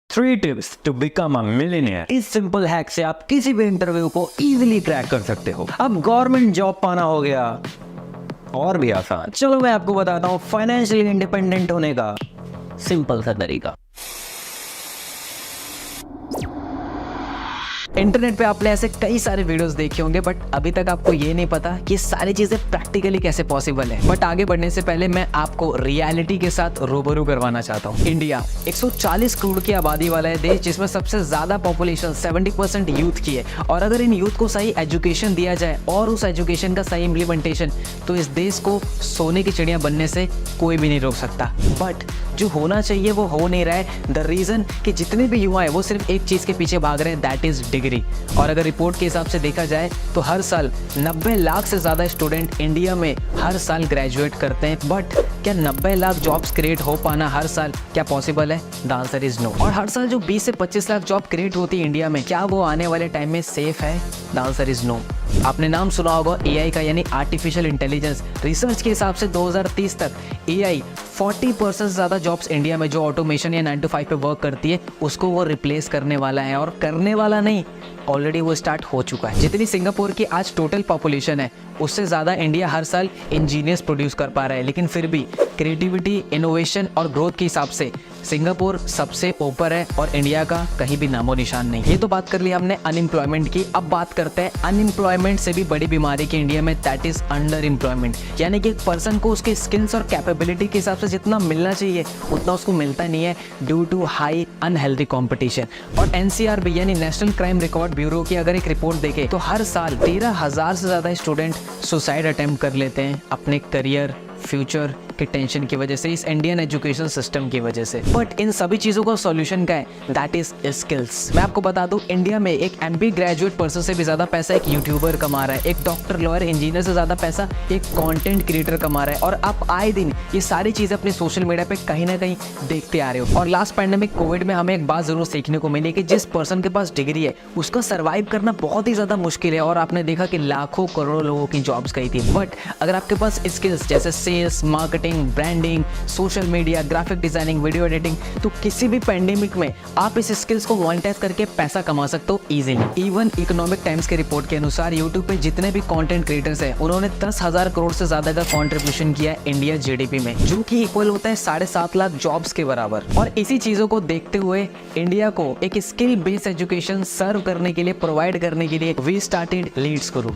3 tips to become a millionaire. इस simple hack से आप किसी भी इंटरव्यू को इजीली क्रैक कर सकते हो। अब गवर्नमेंट जॉब पाना हो गया और भी आसान। चलो मैं आपको बताता हूँ फाइनेंशियली इंडिपेंडेंट होने का सिंपल सा तरीका। इंटरनेट पे आपने ऐसे कई सारे वीडियोस देखे होंगे, बट अभी तक आपको ये नहीं पता कि सारी चीजें प्रैक्टिकली कैसे पॉसिबल है। बट आगे बढ़ने से पहले मैं आपको रियलिटी के साथ रूबरू करवाना चाहता हूँ। इंडिया 140 करोड़ की आबादी वाला है देश, जिसमें सबसे ज्यादा पॉपुलेशन 70% यूथ की है। और अगर इन यूथ को सही एजुकेशन दिया जाए और उस एजुकेशन का सही इम्प्लीमेंटेशन, तो इस देश को सोने की चिड़िया बनने से कोई भी नहीं रोक सकता। बट जो होना चाहिए वो हो नहीं रहा है। द रीजन कि जितने भी युवा है वो सिर्फ एक चीज के पीछे भाग रहे हैं, दैट इज डिग्री। और अगर रिपोर्ट के हिसाब से देखा जाए तो हर साल 90 लाख से ज्यादा स्टूडेंट इंडिया में हर साल ग्रेजुएट करते हैं। बट क्या 90 लाख जॉब्स क्रिएट हो पाना हर साल क्या पॉसिबल है? The answer is no. और हर साल जो 20 से 25 लाख जॉब क्रिएट होती है इंडिया में, क्या वो आने वाले टाइम में सेफ है? The answer is no. आपने नाम सुना होगा एआई का, यानी आर्टिफिशियल इंटेलिजेंस। रिसर्च के हिसाब से 2030 तक एआई 40% से ज़्यादा जॉब्स इंडिया में जो ऑटोमेशन या 9 to 5 पे वर्क करती है उसको वो रिप्लेस करने वाला है। और करने वाला नहीं, ऑलरेडी वो स्टार्ट हो चुका है। जितनी सिंगापुर की आज टोटल पॉपुलेशन है उससे ज़्यादा इंडिया हर साल इंजीनियर्स प्रोड्यूस कर पा रहा है। लेकिन फिर भी क्रिएटिविटी, इनोवेशन और ग्रोथ के हिसाब से सिंगापुर सबसे ऊपर है और इंडिया का कहीं भी नामो निशान नहीं। ये तो बात कर ली हमने अनएम्प्लॉयमेंट की। अब बात करते हैं अनएम्प्लॉयमेंट से भी बड़ी बीमारी की इंडिया में, दैट इज अंडर एम्प्लॉयमेंट। यानी कि एक पर्सन को उसके स्किल्स और कैपेबिलिटी के हिसाब से जितना मिलना चाहिए उतना उसको मिलता नहीं है, due to high unhealthy competition. और एनसीआरबी यानी नेशनल क्राइम रिकॉर्ड ब्यूरो की अगर एक रिपोर्ट देखे तो हर साल 13,000 से ज़्यादा स्टूडेंट सुसाइड अटेम्प्ट कर लेते हैं अपने करियर, फ्यूचर के टेंशन की वजह से, इस इंडियन एजुकेशन सिस्टम की वजह से। बट इन सभी चीज़ों का सॉल्यूशन क्या है? That is skills. मैं आपको बता दूं, इंडिया में एक एमबीए ग्रेजुएट पर्सन से भी ज़्यादा पैसा एक यूट्यूबर कमा रहा है, एक डॉक्टर, लॉयर, इंजीनियर से ज़्यादा पैसा एक कंटेंट क्रिएटर कमा रहा है। और आप आए दिन ये सारी चीज़ें अपने सोशल मीडिया पे कहीं ना कहीं देखते आ रहे हो। और लास्ट पैंडेमिक कोविड में हमें एक बात जरूर सीखने को मिली कि जिस पर्सन के पास डिग्री है उसका सर्वाइव करना बहुत ही ज़्यादा मुश्किल है। और आपने देखा कि लाखों करोड़ों लोगों की जॉब्स गई थी। बट अगर आपके पास स्किल्स जैसे sales, marketing, branding, social media, graphic designing, video editing, तो किसी भी पैंडेमिक में आप इस स्किल्स को मोनेटाइज करके पैसा कमा सकते हो इजीली। इवन इकोनॉमिक टाइम्स के रिपोर्ट के अनुसार यूट्यूब पे जितने भी कंटेंट क्रिएटर्स हैं उन्होंने 10,000 करोड़ से ज्यादा का कंट्रीब्यूशन किया है इंडिया जीडीपी में, जो कि इक्वल होता है 7.5 लाख जॉब्स के बराबर। और इसी चीजों को देखते हुए इंडिया को एक स्किल बेस्ड एजुकेशन सर्व करने के लिए, प्रोवाइड करने के लिए वी स्टार्टेड लीड्स गुरु।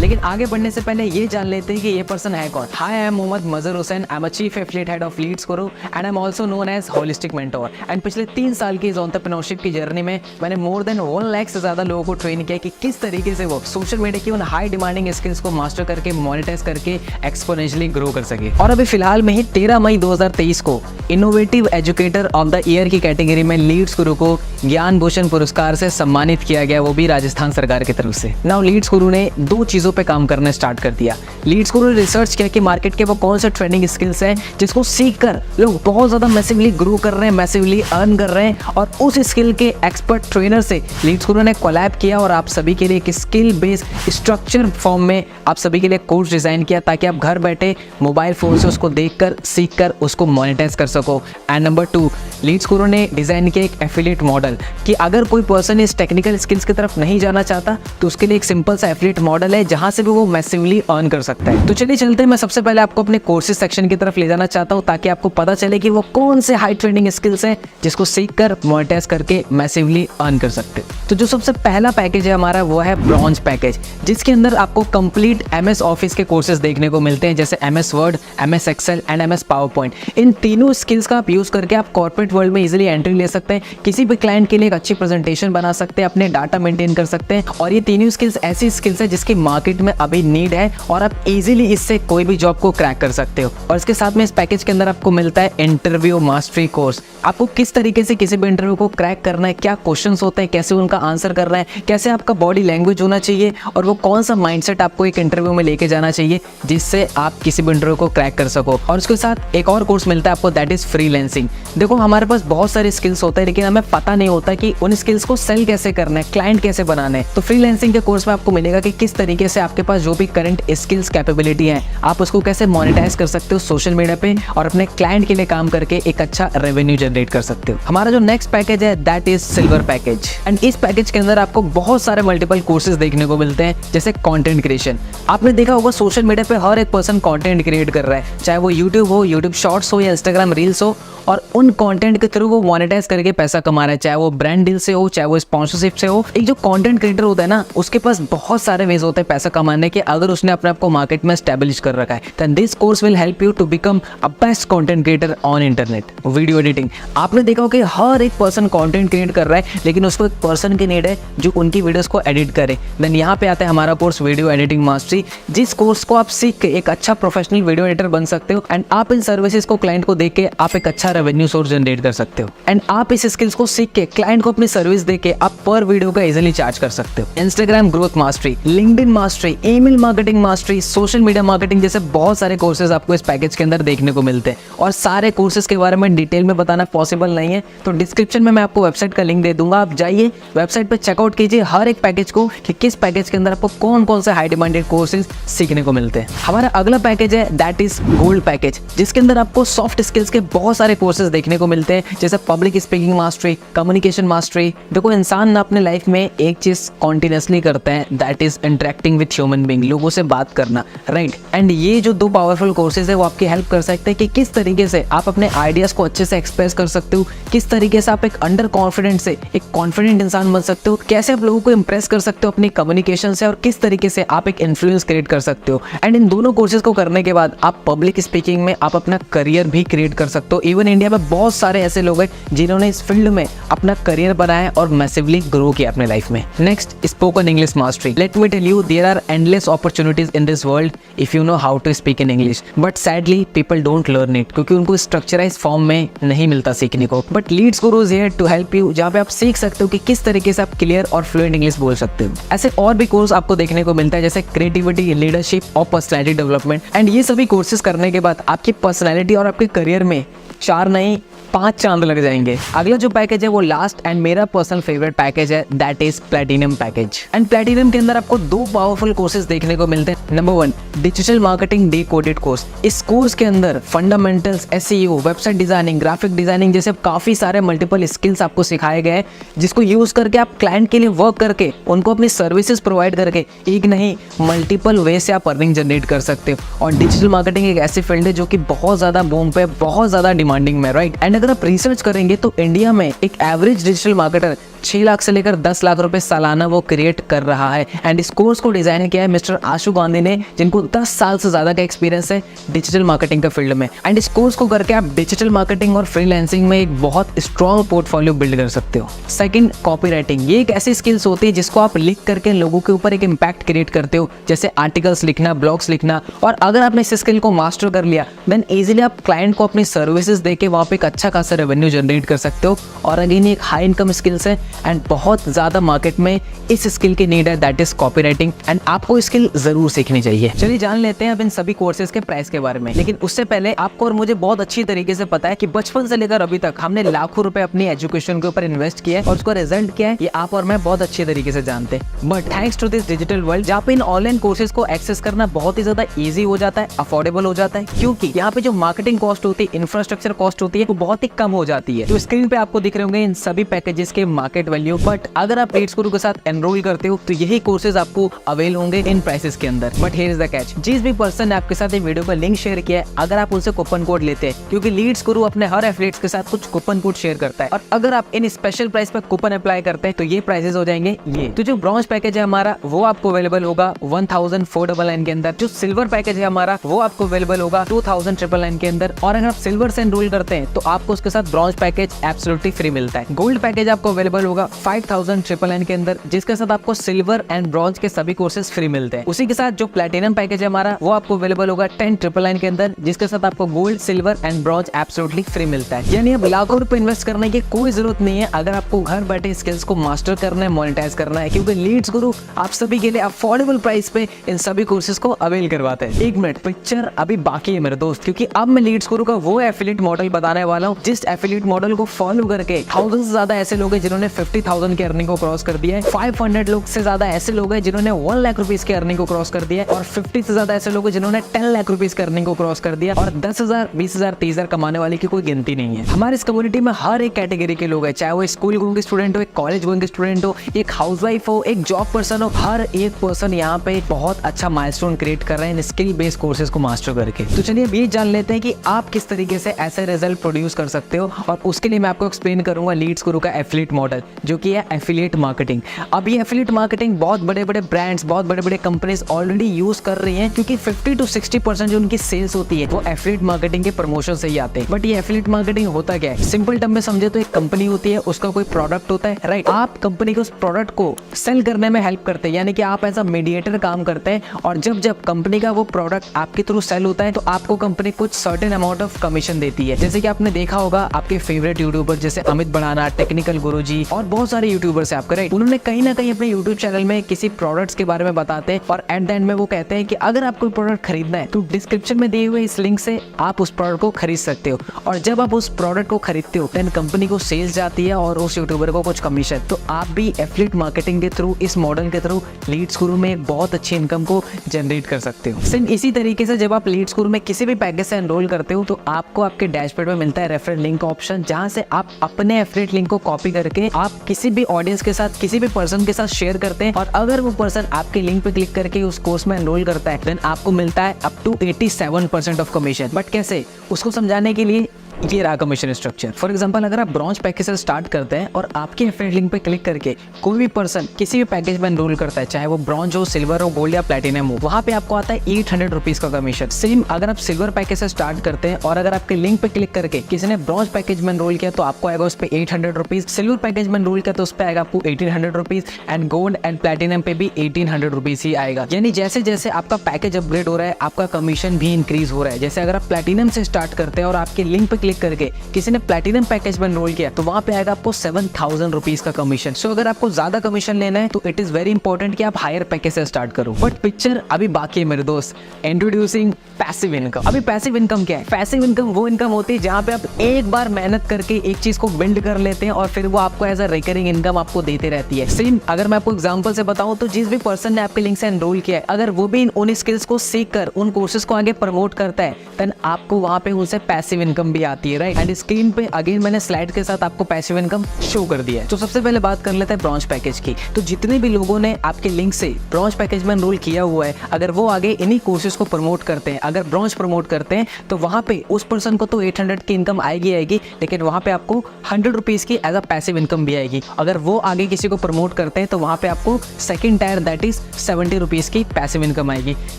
लेकिन आगे बढ़ने से पहले ये जान लेते हैं कि ये पर्सन है कौन। Hi, I am Mohammad Mazhar Hussain. I am a chief affiliate head of Leads Guru and I am also known as holistic mentor. And पिछले 3 साल की इस एंटरप्रेन्योरशिप की जर्नी में मैंने मोर देन 1 लाख से ज्यादा लोगों को ट्रेन किया कि किस तरीके से वो सोशल मीडिया की उन हाई डिमांडिंग स्किल्स को मास्टर करके, मोनेटाइज करके एक्सपोनेंशियली ग्रो कर सके। और अभी फिलहाल में ही 13 मई 2023 को innovative educator of the year की कैटेगरी में लीड्स गुरु को ज्ञान भूषण पुरस्कार से सम्मानित किया गया, वो भी राजस्थान सरकार की तरफ से। नाउ लीड्स गुरु ने 2 चीजों पे काम करना स्टार्ट कर दिया। लीड्स गुरु ने रिसर्च किया कि मार्केट के वो कौन से ट्रेंडिंग स्किल्स हैं जिसको सीखकर लोग बहुत ज्यादा मैसिवली ग्रो कर रहे हैं, मैसिवली अर्न कर रहे हैं। और उस स्किल के एक्सपर्ट ट्रेनर से लीड्स गुरु ने कोलैब किया और आप सभी के लिए एक स्किल बेस्ड स्ट्रक्चर फॉर्म में आप सभी के लिए कोर्स डिजाइन किया, ताकि आप घर बैठे मोबाइल फोन से उसको देखकर, सीखकर उसको मोनेटाइज कर सको। एंड नंबर 2, लीड्स गुरु ने डिजाइन किया एक एफिलिएट मॉडल कि अगर कोई पर्सन इस टेक्निकल स्किल्स की तरफ नहीं जाना चाहता तो उसके लिए एक सिंपल सा एफिलिएट मॉडल है जहां से भी वो मैसिवली अर्न कर सकता है। तो चलिए चलते हैं, मैं सबसे पहले आपको अपने कोर्सेज सेक्शन की तरफ ले जाना चाहता हूं, ताकि आपको पता चले कि वो कौन से हाई ट्रेंडिंग स्किल्स हैं जिसको सीखकर मोनेटाइज करके मैसिवली अर्न कर सकते हैं। तो जो सबसे पहला पैकेज है हमारा वो है ब्रॉन्ज पैकेज, जिसके अंदर आपको कंप्लीट MS ऑफिस के कोर्सेज देखने को मिलते हैं, जैसे MS Word, MS Excel and MS PowerPoint. इन तीनों स्किल्स का आप यूज करके आप कॉर्पोरेट वर्ल्ड में इजीली एंट्री ले सकते हैं, किसी भी क्लाइंट के लिए एक अच्छी प्रेजेंटेशन बना सकते हैं, अपने डाटा मेंटेन कर सकते हैं। और ये तीनों स्किल्स ऐसी स्किल्स है जिसकी मार्केट में अभी नीड है और आप इजीली इससे कोई भी जॉब को क्रैक कर सकते हो। और इसके साथ में इस पैकेज के अंदर आपको मिलता है इंटरव्यू मास्टरी कोर्स। आपको किस तरीके से किसी भी इंटरव्यू को क्रैक करना है, क्या क्वेश्चंस होते हैं, कैसे उनका आंसर करना है, कैसे आपका बॉडी लैंग्वेज होना चाहिए और वो कौन सा माइंडसेट आपको एक इंटरव्यू में लेके जाना चाहिए जिससे आप किसी भी इंटरव्यू को क्रैक कर सको। और उसके साथ एक और कोर्स मिलता है आपको, दैट इज फ्रीलांसिंग। देखो, हमारे पास बहुत सारे स्किल्स होते हैं लेकिन हमें पता नहीं होता कि उन स्किल्स को सेल कैसे करना है, क्लाइंट कैसे बनाना है। तो फ्रीलांसिंग के कोर्स में आपको मिलेगा कि किस तरीके से आपके आपके पास जो भी करंट स्किल्स कैपेबिलिटी है आप उसको कैसे मोनेटाइज कर सकते हो सोशल मीडिया पे और अपने क्लाइंट के लिए काम करके एक अच्छा रेवेन्यू जनरेट कर सकते हो। हमारा जो नेक्स्ट पैकेज है that is silver package. And इस पैकेज के अंदर आपको बहुत सारे मल्टीपल कोर्सेज देखने को मिलते हैं, जैसे कंटेंट क्रिएशन। आपने देखा होगा सोशल मीडिया पे हर एक पर्सन कंटेंट क्रिएट कर रहा है, चाहे वो यूट्यूब हो, यूट्यूब शॉर्ट्स हो या इंस्टाग्राम रील्स हो, और उन कंटेंट के थ्रू वो मोनेटाइज करके पैसा कमा रहा है, चाहे वो ब्रांड डील से हो, चाहे वो स्पॉन्सरशिप से हो। एक जो कंटेंट क्रिएटर होता है ना, उसके पास बहुत सारे वेज होते हैं पैसा कमाने के, अगर उसने अपने आप को मार्केट में एस्टैब्लिश कर रखा है। Then this course will help you to become a best content creator on internet. Video editing, आपने देखा हो कि हर एक पर्सन कंटेंट क्रिएट कर रहा है, लेकिन उसको एक पर्सन की नीड है जो उनकी वीडियोस को एडिट करे। देन यहाँ पे आता है हमारा कोर्स वीडियो एडिटिंग मास्टरी, जिस कोर्स को आप सीख के एक अच्छा प्रोफेशनल वीडियो एडिटर बन सकते हो। एंड आप इन सर्विसेज को क्लाइंट को देके आप एक अच्छा रेवेन्यू सोर्स जनरेट कर सकते हो। एंड आप इस स्किल्स को सीख के क्लाइंट को अपनी सर्विस देके आप पर वीडियो का इजीली चार्ज कर सकते हो। Instagram growth mastery, LinkedIn mastery, email marketing mastery, social media marketing जैसे बहुत सारे कोर्सेज आपको इस पैकेज के अंदर देखने को मिलते हैं। और सारे कोर्सेज के बारे में डिटेल में बताना पॉसिबल नहीं है, तो डिस्क्रिप्शन में मैं आपको वेबसाइट का लिंक दे दूंगा, आप जाइए वेबसाइट पर चेकआउट कीजिए हर एक पैकेज को कि किस पैकेज के अंदर आपको कौन कौन से हाई डिमांडेड कोर्सेज सीखने को मिलते हैं। हमारा अगला पैकेज है दैट इज गोल्ड पैकेज, जिसके अंदर आपको सॉफ्ट स्किल्स के बहुत सारे कोर्सेज देखने को मिलते हैं, जैसे public speaking mastery, communication mastery. देखो, इंसान ना अपने लाइफ में एक चीज कॉन्टिन्यूसली करता है, that is interacting with human being, लोगों से बात करना, राइट। एंड ये जो दो पावरफुल कोर्सेज है वो आपकी हेल्प कर सकते हैं कि किस तरीके से आप अपने आइडियाज को अच्छे से एक्सप्रेस कर सकते हो, किस तरीके से आप एक अंडर कॉन्फिडेंट से एक कॉन्फिडेंट इंसान बन सकते हो, कैसे आप लोगों को इंप्रेस कर सकते हो अपनी कम्युनिकेशन से, और किस तरीके से आप एक इन्फ्लुएंस क्रिएट कर सकते हो। एंड इन दोनों कोर्सेज को करने के बाद आप पब्लिक स्पीकिंग में आप अपना करियर भी क्रिएट कर सकते हो। इवन इंडिया में बहुत सारे ऐसे लोग हैं जिन्होंने इस फील्ड में अपना करियर बनाया और मैसिवली ग्रो किया अपने लाइफ में। Next, spoken English mastery. Let me tell you, there are endless opportunities in this world if you know how to speak in English, but sadly people don't learn it, क्योंकि उनको structurize form में नहीं मिलता सीखने को। But Leads Guru is here to help you, जहाँ पे आप सीख सकते हो कि किस तरीके से आप क्लियर और फ्लुएंट इंग्लिश बोल सकते हो। ऐसे और भी कोर्स आपको देखने को मिलता है, जैसे क्रिएटिविटी, लीडरशिप और पर्सनैलिटी डेवलपमेंट। एंड ये सभी कोर्सेज करने के बाद आपकी पर्सनैलिटी और आपके करियर में 4 नहीं 5 चांद लग जाएंगे। अगला जो पैकेज है वो लास्ट एंड मेरा पर्सनल फेवरेट पैकेज है, that is platinum package. And platinum के अंदर आपको 2 पावरफुल कोर्सेज देखने को मिलते हैं। Number 1, digital marketing decoded course. इस कोर्स के अंदर fundamentals, SEO, website designing, graphic designing जैसे काफी सारे मल्टीपल स्किल्स आपको सिखाए गए हैं, जिसको यूज करके आप क्लाइंट के लिए वर्क करके उनको अपनी सर्विसेज प्रोवाइड करके एक नहीं मल्टीपल वे से आप अर्निंग जनरेट कर सकते हो। और डिजिटल मार्केटिंग एक ऐसी फील्ड है जो कि बहुत ज्यादा बूम पे, बहुत ज्यादा डिमांडिंग में, राइट। एंड अगर आप रिसर्च करेंगे तो इंडिया में एक एवरेज डिजिटल मार्केटर 6 लाख से लेकर 10 लाख रुपए सालाना वो क्रिएट कर रहा है। एंड इस कोर्स को डिजाइन किया है मिस्टर आशु गांधी ने, जिनको 10 साल से ज्यादा का एक्सपीरियंस है डिजिटल मार्केटिंग का फील्ड में। एंड इस कोर्स को करके आप डिजिटल मार्केटिंग और फ्रीलांसिंग में एक बहुत स्ट्रॉन्ग पोर्टफोलियो बिल्ड कर सकते हो। Second, copywriting. ये एक ऐसी स्किल्स होती है जिसको आप लिख करके लोगों के ऊपर एक इम्पैक्ट क्रिएट करते हो, जैसे आर्टिकल्स लिखना, ब्लॉग्स लिखना। और अगर आपने इस स्किल को मास्टर कर लिया देन इजीली आप क्लाइंट को अपनी सर्विसेज देके वहाँ पे एक अच्छा खासा रेवेन्यू जनरेट कर सकते हो। और अगेन एक हाई इनकम स्किल्स है एंड बहुत ज्यादा मार्केट में इस स्किल की नीड है, दैट इज कॉपीराइटिंग। एंड आपको स्किल जरूर सीखनी चाहिए। चलिए जान लेते हैं अब इन सभी कोर्सेज के प्राइस के बारे में। लेकिन उससे पहले आपको और मुझे बहुत अच्छी तरीके से पता है कि बचपन से लेकर अभी तक हमने लाखों रुपए अपनी एजुकेशन के ऊपर इन्वेस्ट किया है और उसका रिजल्ट क्या है ये आप और मैं बहुत अच्छे तरीके से जानते हैं। But thanks to this digital world, जहाँ पे इन ऑनलाइन कोर्सेज को एक्सेस करना बहुत ही ज्यादा ईजी हो जाता है, अफोर्डेबल हो जाता है, क्योंकि यहाँ पे जो मार्केटिंग कॉस्ट होती है, इंफ्रास्ट्रक्चर कॉस्ट होती है, वो बहुत ही कम हो जाती है। तो स्क्रीन पे आपको दिख रहे होंगे इन सभी पैकेजेस के मार्केट वैल्यू। बट अगर आप लीड्स गुरु के साथ एनरोल करते हो तो यही कोर्सेज आपको अवेल होंगे इन प्राइसेस के अंदर। But here is the catch, जिस भी पर्सन ने आपके साथ ये वीडियो का लिंक शेयर किया है, अगर आप उनसे कूपन कोड लेते हैं, क्योंकि लीड्स गुरु अपने हर एफिलिएट्स के साथ कुछ कूपन कोड शेयर करता है, और अगर आप इन स्पेशल प्राइस पर कूपन अप्लाई करते हैं तो ये प्राइसेस हो जाएंगे ये। तो जो ब्रॉन्ज पैकेज है हमारा वो आपको अवेलेबल होगा 1499 के अंदर। जो सिल्वर पैकेज है हमारा वो आपको अवेलेबल होगा 2999 के अंदर। और अगर आप सिल्वर से एनरोल करते हैं तो आपको उसके साथ ब्रॉन्ज पैकेज एब्सोल्युटली फ्री मिलता है। गोल्ड पैकेज आपको अवेलेबल होगा 5999 के अंदर, जिसके साथ आपको सिल्वर एंड ब्रॉन्ज के सभी कोर्सेज फ्री मिलते हैं। उसी के साथ जो प्लैटिनम पैकेज है हमारा वो आपको अवेलेबल होगा 10999 के अंदर, जिसके साथ आपको gold, silver and bronze absolutely free मिलता है। यानी अब लाखों रुपए इन्वेस्ट करने की कोई जरूरत नहीं है अगर आपको घर बैठे स्किल्स को मास्टर करना है, मोनेटाइज करना है, क्योंकि लीड्स गुरु आप सभी के लिए अफोर्डेबल प्राइस पे इन सभी कोर्सेज को अवेल करवाते हैं। 1 मिनट, पिक्चर अभी बाकी है मेरे दोस्त, क्योंकि अब मैं लीड्स गुरु का वो एफिलिएट मॉडल बताने वाला हूँ जिस एफिलिएट मॉडल को फॉलो करके 1000 से ज्यादा ऐसे लोग हैं जिन्होंने 50,000 की अर्निंग को क्रॉस कर दिया है, 500 लोग से ज्यादा ऐसे लोग हैं जिन्होंने 1 लाख रुपीस की अर्निंग को क्रॉस कर दिया है, और 50 से ज्यादा ऐसे लोग हैं जिन्होंने 10 लाख रुपीस की अर्निंग को क्रॉस कर दिया, और 10,000, 20,000, 30,000 कमाने वाले की कोई गिनती नहीं है। हमारे इस कम्युनिटी में हर एक कैटेगरी के लोग हैं, चाहे वो स्कूल गोइंग स्टूडेंट हो, एक कॉलेज गोइंग स्टूडेंट हो, एक हाउसवाइफ हो, एक जॉब पर्सन हो, हर एक पर्सन यहाँ पे बहुत अच्छा माइलस्टोन क्रिएट कर रहे हैं स्किल बेस्ड कोर्सेज को मास्टर करके। तो चलिए अब ये जान लेते हैं कि आप किस तरीके से ऐसे रिजल्ट प्रोड्यूस कर सकते हो, और उसके लिए मैं आपको एक्सप्लेन करूंगा लीड्स गुरु का एफिलिएट मॉडल, जो कि है एफिलिएट मार्केटिंग। अब ये एफिलिएट मार्केटिंग बहुत बड़े बड़े ब्रांड्स, बहुत बड़े बड़े कंपनीज ऑलरेडी यूज कर रही हैं, क्योंकि 50 to 60% जो उनकी सेल्स होती है वो एफिलिएट मार्केटिंग के प्रमोशन से ही आते हैं। बट ये एफिलिएट मार्केटिंग होता क्या है? सिंपल टर्म में समझे तो एक कंपनी होती है, उसका कोई प्रोडक्ट होता है, राइट? आप कंपनी के उस प्रोडक्ट को सेल करने में हेल्प करते हैं, यानी कि आप एज अ मीडिएटर काम करते हैं, और जब कंपनी का वो प्रोडक्ट आपके थ्रू सेल होता है तो आपको कंपनी कुछ सर्टेन अमाउंट ऑफ कमीशन देती है। जैसे कि आपने देखा होगा आपके फेवरेट यूट्यूबर जैसे अमित बनाना, टेक्निकल गुरुजी और बहुत सारे यूट्यूबर्स है आपके, राइट? उन्होंने कहीं ना कहीं अपने यूट्यूब चैनल में किसी प्रोडक्ट्स के बारे में बताते हैं, और एट द एंड में वो कहते हैं कि अगर आपको प्रोडक्ट खरीदना है तो डिस्क्रिप्शन में दिए हुए इस लिंक से आप उस प्रोडक्ट को खरीद सकते हो, और जब आप उस प्रोडक्ट को खरीदते हो देन कंपनी को सेल्स जाती है और उस यूट्यूबर को कुछ कमीशन। तो आप भी एफिलिएट मार्केटिंग के थ्रू, इस मॉडल के थ्रू लीड्स गुरु में एक बहुत अच्छी इनकम को जनरेट कर सकते हो। सेम इसी तरीके से जब आप लीड्स गुरु में किसी भी पैकेज से एनरोल करते हो तो आपको आपके डैशबोर्ड में मिलता है रेफरल लिंक का ऑप्शन, जहां से आप अपने एफिलिएट लिंक को कॉपी करके आप किसी भी ऑडियंस के साथ, किसी भी पर्सन के साथ शेयर करते हैं, और अगर वो पर्सन आपके लिंक पे क्लिक करके उस कोर्स में एनरोल करता है देन आपको मिलता है up to 87% of commission. But कैसे, उसको समझाने के लिए ये रहा कमीशन स्ट्रक्चर। फॉर एग्जांपल अगर आप ब्रॉन्ज पैकेज से स्टार्ट करते हैं और आपके एफिलिएट लिंक पे क्लिक करके कोई भी पर्सन किसी भी पैकेज में एनरोल करता है, चाहे वो ब्रॉन्ज हो, सिल्वर हो, गोल्ड या प्लेटिनम हो, वहाँ पे आपको आता है 800 रुपीज का कमीशन। सेम अगर आप सिल्वर पैकेज से स्टार्ट करते हैं और अगर आपके लिंक पे क्लिक करके किसी ने ब्रॉन्ज पैकेज में एनरोल किया तो आपको आएगा उस पर 800 रुपीज, सिल्वर पैकेज में एनरोल किया तो उस पर आएगा आपको 1800 rupees, and gold and platinum पे भी 1800 रुपीज ही आएगा। यानी जैसे जैसे आपका पैकेज अपग्रेड हो रहा है आपका कमीशन भी इंक्रीज हो रहा है। जैसे अगर आप प्लेटिनम से स्टार्ट करते हैं और आपके लिंक पे क्लिक करके किसी ने प्लेटिनम पैकेज में एनरोल किया तो वहां पे आएगा आपको 7000 रुपीज का कमीशन। सो अगर आपको ज्यादा कमीशन लेना है तो इट इज वेरी इंपॉर्टेंट कि आप हायर पैकेज से स्टार्ट करो। बट पिक्चर अभी बाकी है मेरे दोस्त। Introducing passive income. अभी पैसिव इनकम क्या है? पैसिव इनकम वो इनकम होती है जहां पे आप एक बार मेहनत करके एक चीज को बिल्ड कर लेते हैं और फिर वो आपको एज अ रिकरिंग इनकम आपको देते रहती है। सेम अगर मैं आपको एग्जांपल से बताऊं तो जिस भी पर्सन ने आपके लिंक से एनरोल किया है, अगर वो भी उन स्किल्स को सीख कर उन कोर्सेज को आगे प्रमोट करता है देन आपको वहां पे उनसे पैसिव इनकम भी आती है, राइट? एंड स्क्रीन पे अगेन मैंने स्लाइड के साथ आपको पैसिव इनकम शो कर दिया है। तो सबसे पहले बात कर लेते हैं ब्रॉन्ज पैकेज की। तो जितने भी लोगों ने आपके लिंक से ब्रॉन्ज पैकेज में एनरोल किया हुआ है, अगर वो आगे इन्हीं कोर्सेज को प्रमोट करते हैं, अगर ब्रॉन्ज प्रमोट करते हैं तो वहां पे उस पर्सन को तो 800 की इनकम आएगी, लेकिन वहां पे आपको 100 रुपीज की एज अ पैसिव इनकम भी आएगी। अगर वो आगे किसी को प्रमोट करते हैं तो वहां पे आपको second tier that is 70 rupees की पैसिव इनकम आएगी।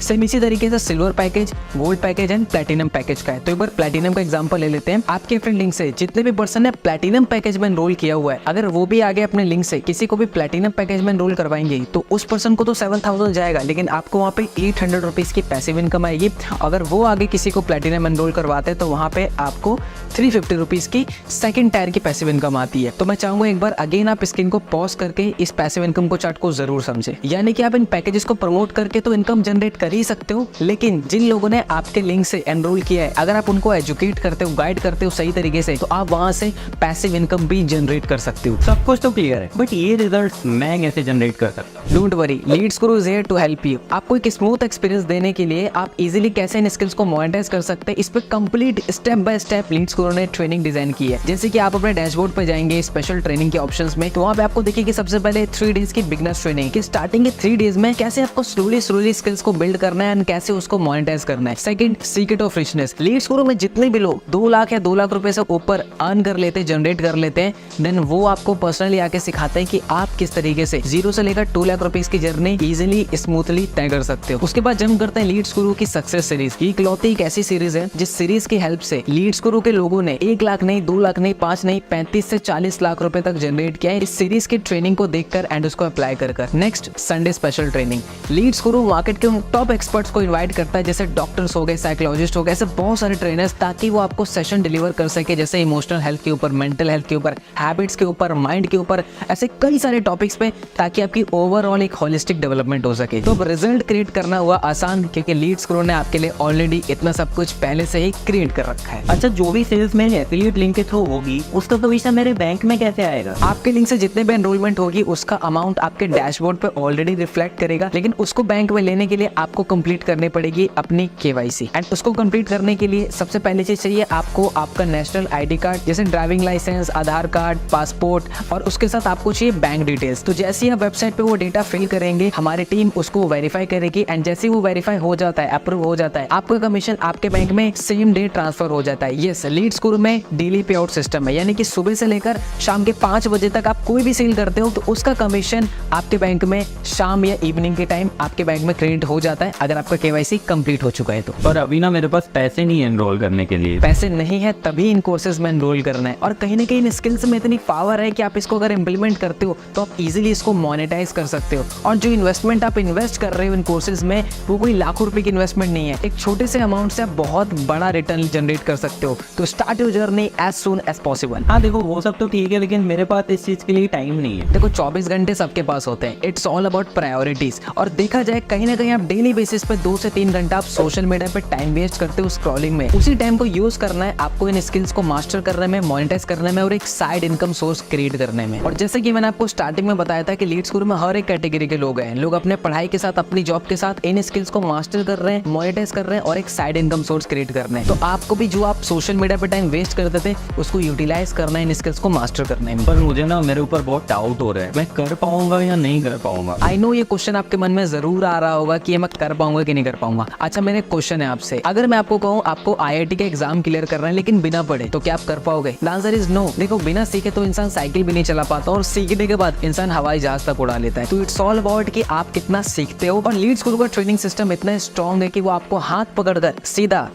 सेम इसी तरीके से silver package, gold package and platinum package का है। तो एक बार प्लेटिनम का एग्जांपल ले लेते हैं। आपके फ्रेंड लिंक से जितने भी पर्सन ने प्लेटिनम पैकेज में एनरोल किया हुआ है, अगर वो भी आगे अपने लिंक से किसी को भी प्लेटिनम पैकेज में एनरोल करवाएंगे तो उस पर्सन को तो 7000 जाएगा, लेकिन आपको वहां पे 800 रुपीज की पैसिव इनकम आएगी। अगर वो आगे किसी को प्लेटिनम एनरोल करवाते हैं तो वहां पे आपको 350 रुपीज की सेकंड टायर की पैसिव इनकम आती है। तो मैं चाहूंगा एक बार अगेन आप स्क्रीन को पॉज करके इस पैसिव इनकम को चार्ट को जरूर समझे। यानी कि आप इन पैकेजेस को प्रमोट करके तो इनकम जनरेट कर ही सकते हो, लेकिन जिन लोगों ने आपके लिंक से एनरोल किया है, अगर आप उनको एजुकेट करते हो, गाइड करते हो सही तरीके से, तो आप वहां से पैसिव इनकम भी जनरेट कर सकते हो। सब कुछ तो क्लियर है, बट ये रिजल्ट मैं कैसे जनरेट कर सकता हूँ? Don't worry, Leads Guru is here to help you. आपको एक स्मूथ एक्सपीरियंस देने के लिए आप इजीली कैसे इन स्किल्स को मोनेटाइज कर सकते हैं, इस पे complete step by step Leads Guru ने ट्रेनिंग डिजाइन की है। जैसे कि आप अपने डैशबोर्ड पे जाएंगे स्पेशल ट्रेनिंग के ऑप्शंस में, तो वहाँ पे आपको देखिए कि सबसे पहले 3 डेज की बिगनर्स ट्रेनिंग, कि स्टार्टिंग के 3 डेज में कैसे आपको स्लोली स्किल्स को बिल्ड करना है एंड कैसे उसको मोनेटाइज करना है। Second, secret of richness. Leads Guru में जितने भी लोग 2 लाख या 2 लाख रुपए से ऊपर अर्न कर लेते, जनरेट कर लेते हैं, देन वो आपको पर्सनली आके सिखाते हैं कि आप किस तरीके से 0 से लेकर 2 लाख रुपीस की जर्नी इजीली स्मूथली तय कर सकते हो। उसके बाद जंप करते हैं लीड्स गुरु की सक्सेस सीरीज। ये इकलौती एक ऐसी सीरीज है जिस सीरीज की हेल्प से लीड्स गुरु के लोगों ने 1 लाख नहीं, 2 लाख नहीं, 5 नहीं, 35 से 40 लाख रुपए तक जनरेट किया है इस सीरीज की ट्रेनिंग को देखकर एंड उसको अप्लाई कर। Next, Sunday special training. Leads Guru market के टॉप एक्सपर्ट्स को इन्वाइट करता है, जैसे डॉक्टर्स हो गए, साइकोलॉजिस्ट हो गए, ऐसे बहुत सारे ट्रेनर्स, ताकि वो आपको सेशन सेशन डिलीवर कर सके, जैसे इमोशनल हेल्थ के ऊपर, मेंटल हेल्थ के ऊपर, हैबिट्स के ऊपर, माइंड के ऊपर, ऐसे कई सारे टॉपिक्स पे, ताकि आपकी ओवरऑल एक होलिस्टिक डेवलपमेंट हो सके। तो अब रिजल्ट क्रिएट करना हुआ आसान, क्योंकि लीड्स ग्रो ने आपके लिए ऑलरेडी इतना सब कुछ पहले से ही क्रिएट कर रखा है। अच्छा, जो भी सेल्स मेरे एफिलिएट लिंक के थ्रू होगी उसका कमीशन मेरे बैंक में कैसे आएगा? आपके लिंक से जितने भी एनरोलमेंट होगी उसका अमाउंट आपके डैशबोर्ड पे ऑलरेडी रिफ्लेक्ट करेगा, लेकिन उसको बैंक में लेने के लिए आपको कंप्लीट करनी पड़ेगी अपनी केवाईसी। एंड उसको कंप्लीट करने के लिए सबसे पहले चीज चाहिए आपको आपका नेशनल आईडी कार्ड, जैसे ड्राइविंग लाइसेंस, आधार कार्ड, पासपोर्ट, और उसके साथ आपको चाहिए बैंक डिटेल्स। तो जैसे ही आप वेबसाइट पे वो डेटा फिल करेंगे, हमारी टीम उसको वेरीफाई करेगी, एंड जैसे ही वो वेरीफाई हो जाता है, अप्रूव हो जाता है, आपका कमीशन आपके बैंक में सेम डे ट्रांसफर हो जाता है। यस, लीड्स ग्रो में डेली पे आउट सिस्टम है, यानी कि सुबह से लेकर शाम के 5 बजे तक आप कोई भी सेल करते हो तो उसका कमीशन आपके बैंक में शाम या इवनिंग के टाइम आपके बैंक में क्रेडिट हो जाता है, अगर आपका केवाईसी कंप्लीट हो चुका है तो। पर अभी ना मेरे पास पैसे नहीं है एनरोल करने के लिए। पैसे नहीं है तभी इन कोर्सेज में एनरोल करना है, और कहीं ना कहीं इन स्किल्स में इतनी पावर है कि आप इसको अगर इंप्लीमेंट करते हो तो आप इजीली इसको मोनेटाइज कर सकते हो। और जो इन्वेस्टमेंट आप इन्वेस्ट कर रहे हो इन कोर्सेज में, वो कोई लाखों रुपए की इन्वेस्टमेंट नहीं है, एक छोटे से अमाउंट से आप बहुत बड़ा रिटर्न जनरेट कर सकते हो। तो start your journey as soon as possible. हाँ देखो, वो सब तो ठीक है, लेकिन मेरे पास इस चीज के लिए टाइम नहीं है। देखो 24 घंटे सबके पास होते हैं, इट्स ऑल अबाउट प्रायोरिटीज। और देखा जाए कहीं ना कहीं आप डेली बेसिस पे 2 से 3 घंटा आप सोशल मीडिया पे टाइम वेस्ट करते हो स्क्रॉलिंग में। उसी टाइम को यूज करना है आपको इन स्किल्स को मास्टर करने में, मोनेटाइज करने में, और एक साइड इनकम सोर्स क्रिएट करने में। और जैसे कि मैंने आपको स्टार्टिंग में बताया था कि लीड्स ग्रो में हर एक कैटेगरी के लोग हैं, लोग अपने पढ़ाई के साथ, अपनी जॉब के साथ इन स्किल्स को मास्टर कर रहे हैं, मोनेटाइज कर रहे हैं, और एक साइड इनकम सोर्स क्रिएट करना है। तो आपको भी जो आप सोशल मीडिया पे टाइम वेस्ट करते थे उसको यूटिलाइज करना है इन स्किल्स को मास्टर करने में। पर मुझे ना मेरे ऊपर बहुत डाउट हो रहा है, मैं कर पाऊंगा या नहीं कर पाऊंगा। आई नो ये क्वेश्चन आपके मन में जरूर आ रहा होगा कि ये मैं कर पाऊंगा कि नहीं कर पाऊंगा। अच्छा, मेरा क्वेश्चन है आपसे, अगर मैं आपको कहूँ आपको IIT का एग्जाम क्लियर करना है लेकिन बिना पढ़े, तो क्या आप कर पाओगे? The answer is no. देखो, बिना सीखे तो इंसान साइकिल भी नहीं चला पाता, और सीखने के बाद इंसान हवाई जहाज तक उड़ा लेता है। तो इट्स ऑल अबाउट कि आप कितना सीखते हो। और लीड्स ग्रो का ट्रेनिंग सिस्टम इतना स्ट्रॉन्ग है कि वो आपको हाथ पकड़कर सीधा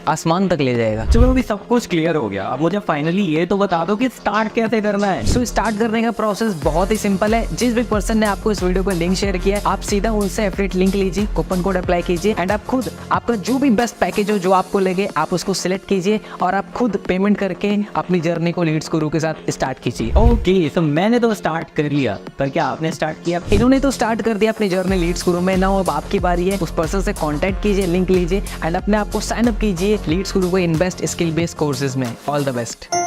आसमान तक ले जाएगा। चलो, अभी सब कुछ क्लियर हो गया, अब मुझे फाइनली ये तो बता दो कि स्टार्ट कैसे करना है। सो स्टार्ट करने का प्रोसेस बहुत ही सिंपल है। जिस भी पर्सन ने आपको इस वीडियो को लिंक शेयर किया है, आप सीधा उनसे एफिलिएट लिंक लीजिए, कूपन कोड अप्लाई कीजिए, एंड आप खुद आपका जो भी बेस्ट पैकेज हो, जो आपको लगे, आप उसको सिलेक्ट कीजिए, और आप खुद पेमेंट करके अपनी जर्नी को लीड्स गुरु के साथ स्टार्ट कीजिए। ओके, तो मैंने तो स्टार्ट कर लिया, पर क्या आपने स्टार्ट किया? इन्होंने तो स्टार्ट कर दिया अपनी जर्नी लीड्स गुरु में। नाउ अब आपकी बारी है, उस पर्सन से कॉन्टैक्ट कीजिए, लिंक लीजिए, एंड अपने आप को साइन अप कीजिए लीड्स गुरु को इन्वेस्ट स्किल बेस्ड कोर्सेज में। All the best.